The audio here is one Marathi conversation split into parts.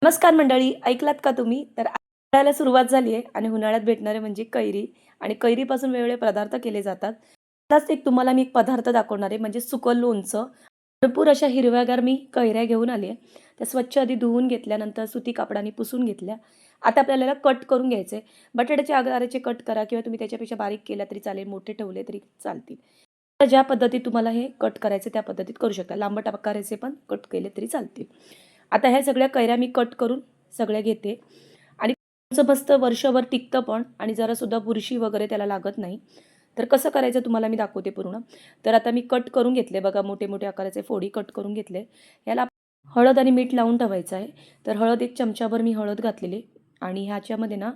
नमस्कार मंडळी, ऐकलात का तुम्ही? तर उन्हाळ्याला सुरुवात झाली आहे आणि उन्हाळ्यात भेटणारे म्हणजे कैरी आणि कैरीपासून वेगवेगळे पदार्थ केले जातात. त्याच एक तुम्हाला मी एक पदार्थ दाखवणार आहे म्हणजे सुकं लोणचं. भरपूर अशा हिरव्यागार मी कैऱ्या घेऊन आली आहे. त्या स्वच्छ आधी धुवून घेतल्यानंतर सुती कापडाने पुसून घेतल्या. आता आपल्याला कट करून घ्यायचे आहे. बटाट्याचे आकाराचे कट करा किंवा तुम्ही त्याच्यापेक्षा बारीक केला तरी चालेल, मोठे ठेवले तरी चालतील. तर ज्या पद्धतीत तुम्हाला हे कट करायचे त्या पद्धतीत करू शकता. लांबट आकाराचे पण कट केले तरी चालतील. आता ह्या सगळ्या कैऱ्या मी कट करून सगळ्या घेते आणि लोणचं मस्त वर्षभर टिकतं पण आणि जरासुद्धा बुरशी वगैरे त्याला लागत नाही. तर कसं करायचं तुम्हाला मी दाखवते पूर्ण. तर आता मी कट करून घेतले बघा, मोठे-मोठे आकाराचे फोडी कट करून घेतले. याला हळद आणि मीठ लावून ठेवायचं आहे. तर हळद एक चमचाभर मी हळद घातलेली आणि ह्याच्यामध्ये ना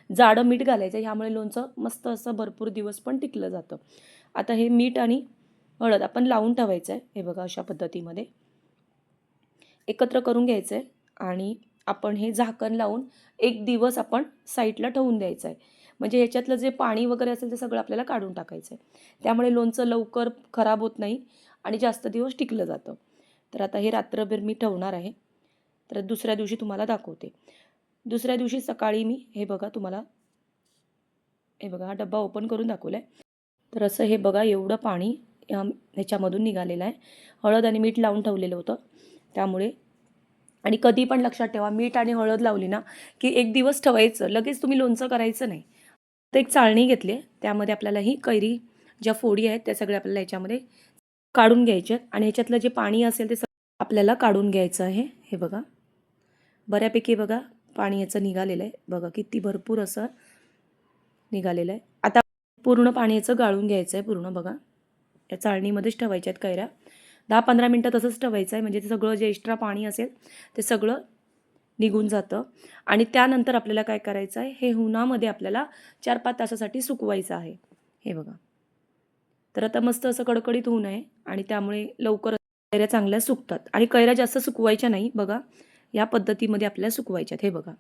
जाडं मीठ घालायचं. ह्यामुळे लोणचं मस्त असं भरपूर दिवस पण टिकलं जातं. आता हे मीठ आणि हळद आपण लावून ठेवायचं आहे. हे बघा अशा पद्धतीमध्ये एकत्र करून घ्यायचं आहे आणि आपण हे झाकण लावून एक दिवस आपण साईडला ठेवून द्यायचं आहे. म्हणजे ह्याच्यातलं जे पाणी वगैरे असेल ते सगळं आपल्याला काढून टाकायचं आहे. त्यामुळे लोणचं लवकर खराब होत नाही आणि जास्त दिवस टिकलं जातं. तर आता हे रात्रभर मी ठेवणार आहे. तर दुसऱ्या दिवशी तुम्हाला दाखवते. दुसऱ्या दिवशी सकाळी मी हे बघा तुम्हाला हे बघा हा डब्बा ओपन करून दाखवला आहे. तर असं हे बघा एवढं पाणी ह्याच्यामधून निघालेलं आहे. हळद आणि मीठ लावून ठेवलेलं होतं त्यामुळे. आणि कधी पण लक्षात ठेवा, मीठ आणि हळद लावली ना की एक दिवस ठेवायचं, लगेच तुम्ही लोणचं करायचं नाही. तर एक चाळणी घेतली आहे, त्यामध्ये आपल्याला ही कैरी ज्या फोडी आहेत त्या सगळ्या आपल्याला याच्यामध्ये काढून घ्यायच्या आणि ह्याच्यातलं जे पाणी असेल ते सगळं आपल्याला काढून घ्यायचं आहे. हे बघा बऱ्यापैकी बघा पाणी याचं निघालेलं आहे. बघा किती भरपूर असं निघालेलं आहे. आता पूर्ण पाणी याचं गाळून घ्यायचं आहे पूर्ण बघा. या चाळणीमध्येच ठेवायच्या आहेत कैऱ्या. 10-15 मिनटं तसंच ठेवायचं आहे म्हणजे ते सगळं जे एक्स्ट्रा पाणी असेल ते सगळं निघून जातं. आणि त्यानंतर आपल्याला काय करायचं आहे, हे उन्हामध्ये आपल्याला 4-5 तासासाठी सुकवायचं आहे. हे बघा. तर आता मस्त असं कडकडीत ऊन आहे आणि त्यामुळे लवकर कैऱ्या चांगल्या सुकतात आणि कैऱ्या जास्त सुकवायच्या नाही बघा. या पद्धतीमध्ये आपल्याला सुकवायच्यात. हे बघा.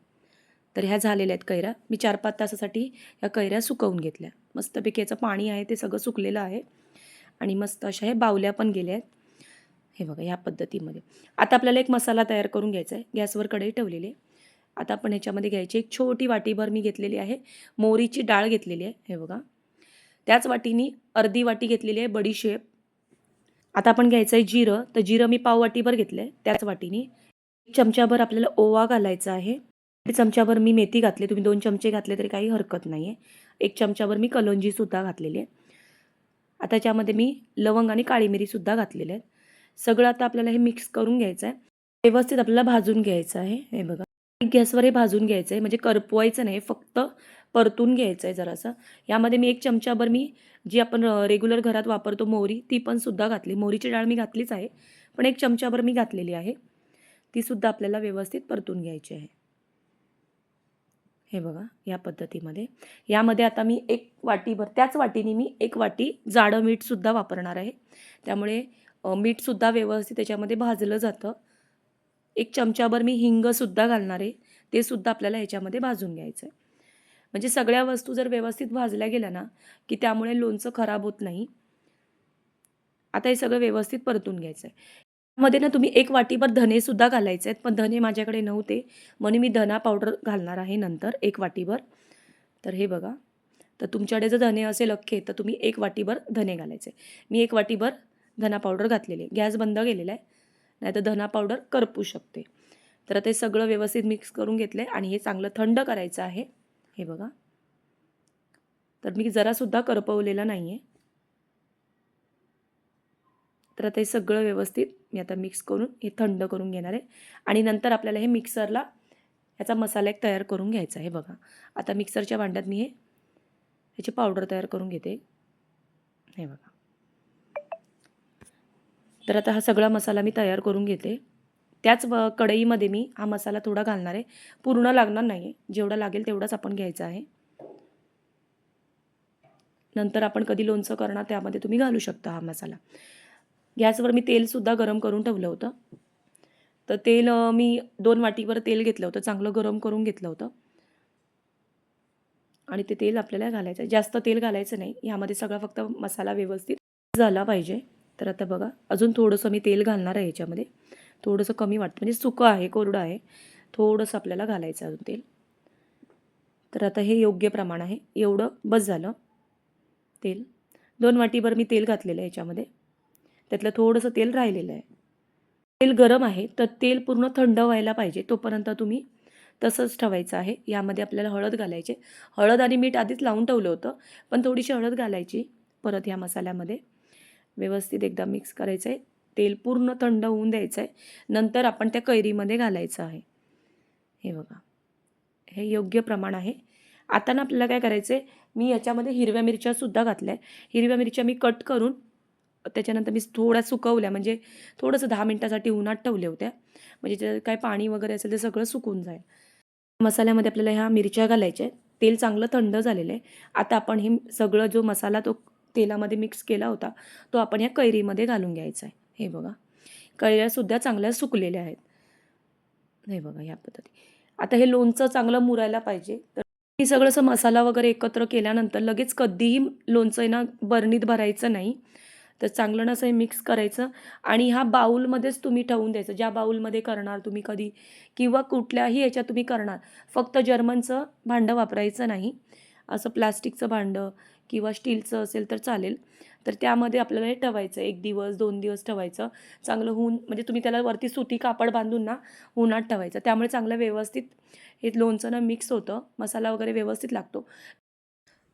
तर ह्या झालेल्या आहेत कैऱ्या. मी 4-5 तासासाठी ह्या कैऱ्या सुकवून घेतल्या. मस्तपैकी याचं पाणी आहे ते सगळं सुकलेलं आहे आणि मस्त अशा हे बावल्या पण गेल्या आहेत. हे बघा ह्या पद्धतीमध्ये. आता आपल्याला एक मसाला तयार करून घ्यायचा आहे. गॅसवर कढई ठेवलेली आहे. आता आपण ह्याच्यामध्ये घ्यायची एक छोटी वाटीभर मी घेतलेली आहे. मोहरीची डाळ घेतलेली आहे. हे बघा. त्याच वाटीनी अर्धी वाटी घेतलेली आहे बडीशेप. आता आपण घ्यायचं आहे जिरं. तर जिरं मी पाव वाटीभर घेतलं आहे त्याच वाटीनी. 1 चमचाभर आपल्याला ओवा घालायचा आहे. 1 चमचाभर मी मेथी घातली. तुम्ही 2 चमचे घातले तरी काही हरकत नाही आहे. 1 चमचाभर मी कलोंजीसुद्धा घातलेली आहे. आता त्याच्यामध्ये मी लवंग आणि काळी मिरीसुद्धा घातलेले आहेत. सगळं आता आपल्याला हे मिक्स करून घ्यायचं आहे. व्यवस्थित आपल्याला भाजून घ्यायचं आहे. हे बघा. गॅसवर हे भाजून घ्यायचं आहे म्हणजे करपवायचं नाही, फक्त परतून घ्यायचं आहे जरासं. यामध्ये मी 1 चमचाभर मी जी आपण रेग्युलर घरात वापरतो मोहरी, ती पण सुद्धा घातली. मोहरीची डाळ मी घातलीच आहे, पण 1 चमचाभर मी घातलेली आहे. ती सुद्धा आपल्याला व्यवस्थित परतून घ्यायची आहे. हे बघा या पद्धतीमध्ये. यामध्ये आता मी 1 वाटीभर त्याच वाटीने मी 1 वाटी जाडं मीठसुद्धा वापरणार आहे. त्यामुळे मीठसुद्धा व्यवस्थित त्याच्यामध्ये भाजलं जातं. 1 चमचाभर मी हिंगसुद्धा घालणार आहे. ते सुद्धा आपल्याला ह्याच्यामध्ये भाजून घ्यायचं आहे. म्हणजे सगळ्या वस्तू जर व्यवस्थित भाजल्या गेल्या ना, की त्यामुळे लोणचं खराब होत नाही. आता हे सगळं व्यवस्थित परतून घ्यायचं आहे. त्यामध्ये ना तुम्ही 1 वाटीभर धनेसुद्धा घालायचे आहेत, पण धने माझ्याकडे नव्हते, म्हणून मी धना पावडर घालणार आहे नंतर 1 वाटीभर. तर हे बघा. तर तुमच्याकडे जर धने असेल अख्खे, तर तुम्ही 1 वाटीभर धने घालायचे. मी 1 वाटीभर धना पावडर घातलेली आहे. गॅस बंद केलेला आहे. नाहीतर धना पावडर करपू शकते. तर आता हे सगळं व्यवस्थित मिक्स करून घेतलं आहे आणि हे चांगलं थंड करायचं आहे. हे बघा. तर मी जरासुद्धा करपवलेलं नाही आहे. तर आता हे सगळं व्यवस्थित मी आता मिक्स करून हे थंड करून घेणार आहे आणि नंतर आपल्याला हे मिक्सरला ह्याचा मसाला एक तयार करून घ्यायचा आहे. बघा. आता मिक्सरच्या भांड्यात मी ह्याची पावडर तयार करून घेते. हे बघा. तर आता हा सगळा मसाला मी तयार करून घेते. त्याच कढईमध्ये मी हा मसाला थोडा घालणार आहे. पूर्ण लागणार नाही आहे. जेवढा लागेल तेवढाच आपण घ्यायचा आहे. नंतर आपण कधी लोणचं करणार त्यामध्ये तुम्ही घालू शकता हा मसाला. गॅसवर मी तेलसुद्धा गरम करून ठेवलं होतं. तर तेल मी 2 वाटीभर तेल घेतलं होतं. चांगलं गरम करून घेतलं होतं. आणि ते तेल आपल्याला घालायचं आहे. जास्त तेल घालायचं नाही. यामध्ये सगळा फक्त मसाला व्यवस्थित झाला पाहिजे. तर आता बघा अजून थोडंसं मी तेल घालणार आहे याच्यामध्ये. थोडंसं कमी वाटतं म्हणजे सुकं आहे, कोरडं आहे. थोडंसं आपल्याला घालायचं अजून तेल. तर आता हे योग्य प्रमाण आहे, एवढं बस झालं तेल. 2 वाटीभर मी तेल घातलेलं आहे याच्यामध्ये. त्यातलं थोडंसं तेल राहिलेलं आहे. तेल गरम आहे, तर तेल पूर्ण थंड व्हायला पाहिजे. तोपर्यंत तुम्ही तसंच ठेवायचं आहे. यामध्ये आपल्याला हळद घालायची. हळद आणि मीठ आधीच लावून ठेवलं होतं, पण थोडीशी हळद घालायची परत ह्या मसाल्यामध्ये. व्यवस्थित एकदा मिक्स करायचं आहे. तेल पूर्ण थंड होऊन द्यायचं आहे. नंतर आपण त्या कैरीमध्ये घालायचं आहे. हे बघा, हे योग्य प्रमाण आहे. आता ना आपल्याला काय करायचं आहे, मी याच्यामध्ये हिरव्या मिरच्यासुद्धा घातल्या आहे. हिरव्या मिरच्या मी कट करून त्याच्यानंतर मी थोड्या सुकवल्या, म्हणजे थोडंसं 10 मिनिटासाठी उन्हात ठेवल्या होत्या. म्हणजे जे काही पाणी वगैरे असेल ते सगळं सुकून जाईल. मसाल्यामध्ये आपल्याला ह्या मिरच्या घालायच्या आहेत. तेल चांगलं थंड झालेलं आहे. आता आपण हे सगळं जो मसाला तो तेलामध्ये मिक्स केला होता, तो आपण ह्या कैरीमध्ये घालून घ्यायचा आहे. हे बघा, कैऱ्यासुद्धा चांगल्या सुकलेल्या आहेत. हे बघा ह्या पद्धती. आता हे लोणचं चांगलं मुरायला पाहिजे. तर हे सगळं असं मसाला वगैरे एकत्र केल्यानंतर लगेच कधीही लोणचं आहे ना बरणीत भरायचं नाही. तर चांगलं ना असं हे मिक्स करायचं आणि ह्या बाऊलमध्येच तुम्ही ठेवून द्यायचं. ज्या बाऊलमध्ये करणार तुम्ही कधी किंवा कुठल्याही ह्याच्यात तुम्ही करणार. फक्त जर्मनचं भांडं वापरायचं नाही. असं प्लास्टिकचं भांडं किंवा स्टीलचं असेल तर चालेल. तर त्यामध्ये आपल्याला हे ठेवायचं 1 दिवस, 2 दिवस ठेवायचं. चांगलं ऊन म्हणजे तुम्ही त्याला वरती सुती कापड बांधून ना उन्हात ठेवायचं. त्यामुळे चांगलं व्यवस्थित हे लोणचं ना मिक्स होतं. मसाला वगैरे व्यवस्थित लागतो.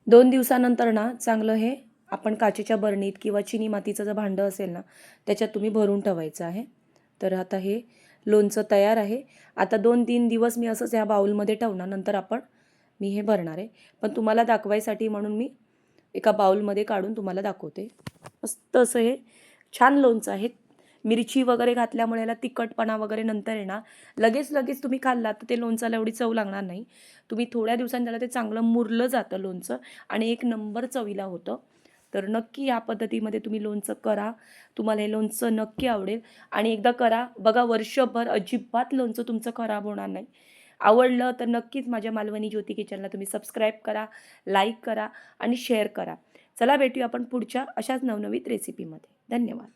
2 दिवसानंतर ना चांगलं हे आपण काचेच्या बरणीत किंवा चिनी मातीचं जर भांडं असेल ना, त्याच्यात तुम्ही भरून ठेवायचं आहे. तर आता हे लोणचं तयार आहे. आता 2-3 दिवस मी असंच ह्या बाउलमध्ये ठेवणार. नंतर मी हे भरणार आहे. पण तुम्हाला दाखवायसाठी म्हणून मी एका बाउलमध्ये काढून तुम्हाला दाखवते. मस्त असं हे छान लोणचं आहे. मिरची वगैरे घातल्यामुळे याला तिखटपणा वगैरे नंतर येणार. लगेच तुम्ही खाल्लात तर ते लोणचाला एवढी चव लागणार नाही. तुम्ही थोड्या दिवसांनी त्याला ते चांगलं मुरलं जातं लोणचं आणि एक नंबर चवीला होतं. तर नक्की या पद्धतीमध्ये तुम्ही लोणचं करा. तुम्हाला हे लोणचं नक्की आवडेल आणि एकदा करा बघा, वर्षभर अजिबात लोणचं तुमचं खराब होणार नाही. आवडलं तर नक्कीच माझ्या मालवणी ज्योती किचनला तुम्ही सबस्क्राईब करा, लाईक करा आणि शेअर करा. चला भेटूया आपण पुढच्या अशाच नवनवीन रेसिपीमध्ये. धन्यवाद.